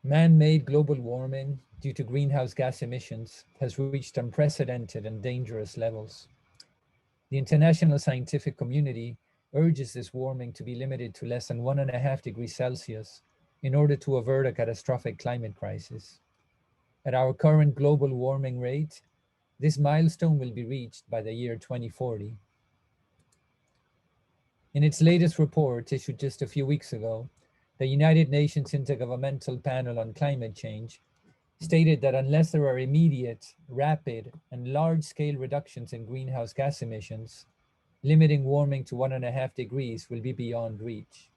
Man-made global warming due to greenhouse gas emissions has reached unprecedented and dangerous levels. The international scientific community urges this warming to be limited to less than 1.5 degrees Celsius in order to avert a catastrophic climate crisis. At our current global warming rate, this milestone will be reached by the year 2040. In its latest report, issued just a few weeks ago, the United Nations Intergovernmental Panel on Climate Change stated that unless there are immediate, rapid, and large-scale reductions in greenhouse gas emissions, limiting warming to 1.5 degrees will be beyond reach.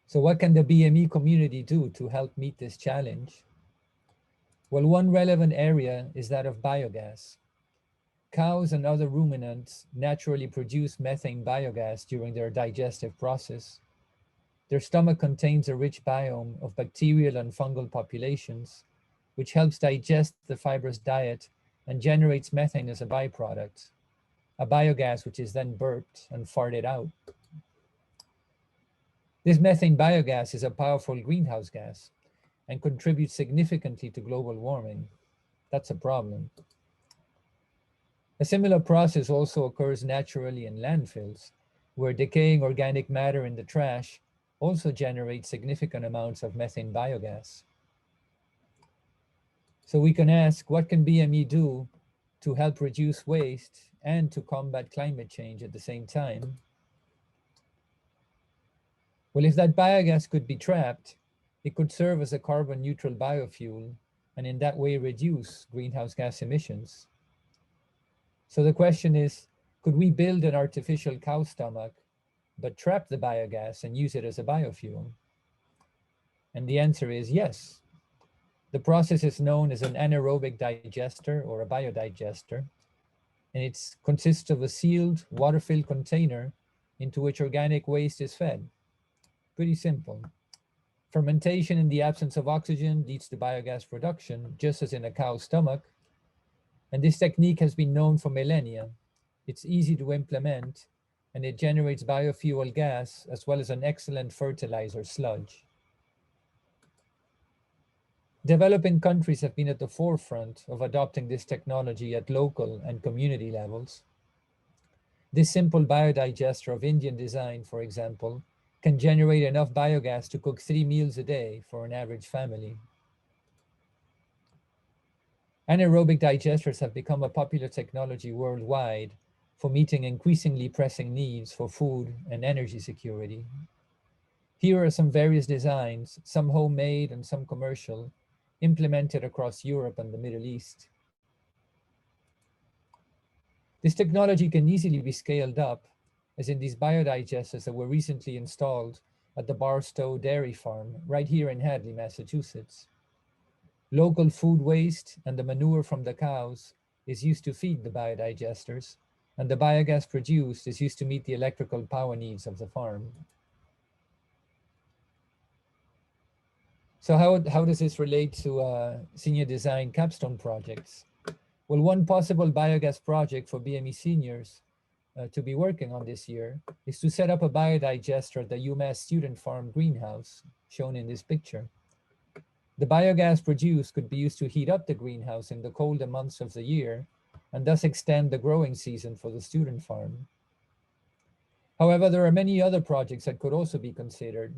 So what can the BME community do to help meet this challenge? Well, one relevant area is that of biogas. Cows and other ruminants naturally produce methane biogas during their digestive process. Their stomach contains a rich biome of bacterial and fungal populations, which helps digest the fibrous diet and generates methane as a byproduct, a biogas which is then burped and farted out. This methane biogas is a powerful greenhouse gas and contributes significantly to global warming. That's a problem. A similar process also occurs naturally in landfills, where decaying organic matter in the trash also generates significant amounts of methane biogas. So we can ask, what can BME do to help reduce waste and to combat climate change at the same time? Well, if that biogas could be trapped, it could serve as a carbon neutral biofuel and in that way reduce greenhouse gas emissions. So the question is, could we build an artificial cow stomach, but trap the biogas and use it as a biofuel? And the answer is yes. The process is known as an anaerobic digester or a biodigester, and it consists of a sealed, water-filled container into which organic waste is fed. Pretty simple. Fermentation in the absence of oxygen leads to biogas production, just as in a cow's stomach. And this technique has been known for millennia. It's easy to implement, and it generates biofuel gas as well as an excellent fertilizer sludge. Developing countries have been at the forefront of adopting this technology at local and community levels. This simple biodigester of Indian design, for example, can generate enough biogas to cook 3 meals a day for an average family. Anaerobic digesters have become a popular technology worldwide for meeting increasingly pressing needs for food and energy security. Here are some various designs, some homemade and some commercial, implemented across Europe and the Middle East. This technology can easily be scaled up, as in these biodigesters that were recently installed at the Barstow Dairy Farm right here in Hadley, Massachusetts. Local food waste and the manure from the cows is used to feed the biodigesters, and the biogas produced is used to meet the electrical power needs of the farm. So how does this relate to senior design capstone projects? Well, one possible biogas project for BME seniors to be working on this year is to set up a biodigester at the UMass Student Farm greenhouse, shown in this picture. The biogas produced could be used to heat up the greenhouse in the colder months of the year and thus extend the growing season for the student farm. However, there are many other projects that could also be considered,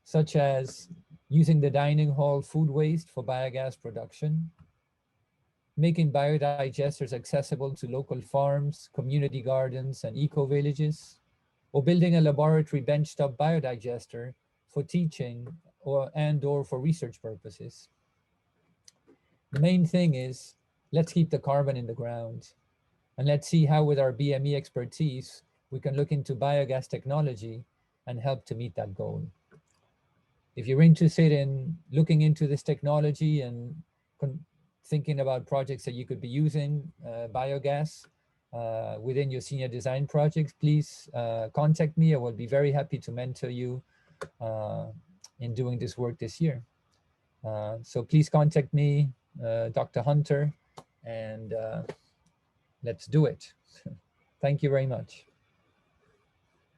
such as using the dining hall food waste for biogas production, making biodigesters accessible to local farms, community gardens, and eco-villages, or building a laboratory benchtop biodigester for teaching or for research purposes. The main thing is, let's keep the carbon in the ground, and let's see how with our BME expertise, we can look into biogas technology and help to meet that goal. If you're interested in looking into this technology and thinking about projects that you could be using biogas within your senior design projects, please contact me. I will be very happy to mentor you in doing this work this year. So please contact me, Dr. Hunter, and let's do it. Thank you very much.